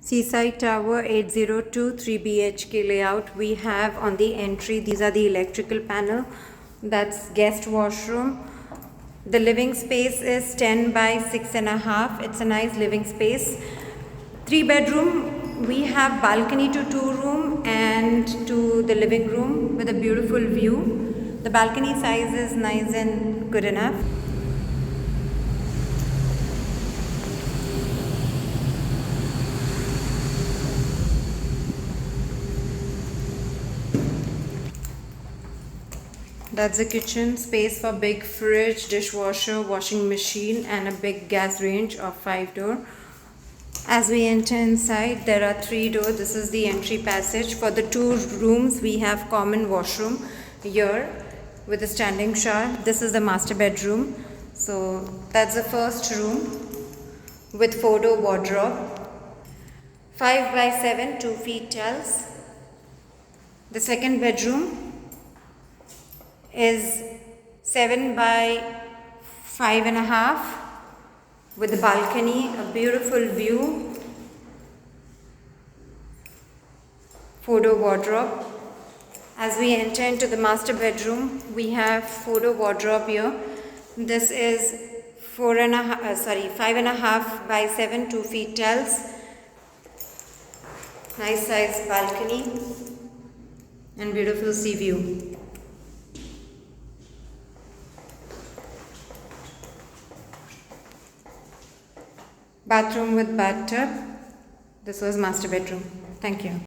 Seaside Tower 802 3 BHK layout. We have on the entry, these are the electrical panel. That's guest washroom. The living space is 10 by 6.5. It's a nice living space. 3 bedroom. We have balcony to 2 room and to the living room with a beautiful view. The balcony size is nice and good enough. That's the kitchen, space for big fridge, dishwasher, washing machine and a big gas range of 5 door. As we enter inside, there are 3 doors. This is the entry passage. For the 2 rooms, we have common washroom here with a standing shower. This is the master bedroom. So that's the first room with 4-door wardrobe. 5 by 7, 2 feet tiles. The second bedroom is 7 by 5.5 with a balcony, a beautiful view, 4-door wardrobe. As we enter into the master bedroom, we have 4-door wardrobe here. This is 5.5 by 7, 2 feet tiles. Nice size balcony and beautiful sea view. Bathroom with bathtub. This was master bedroom. Thank you.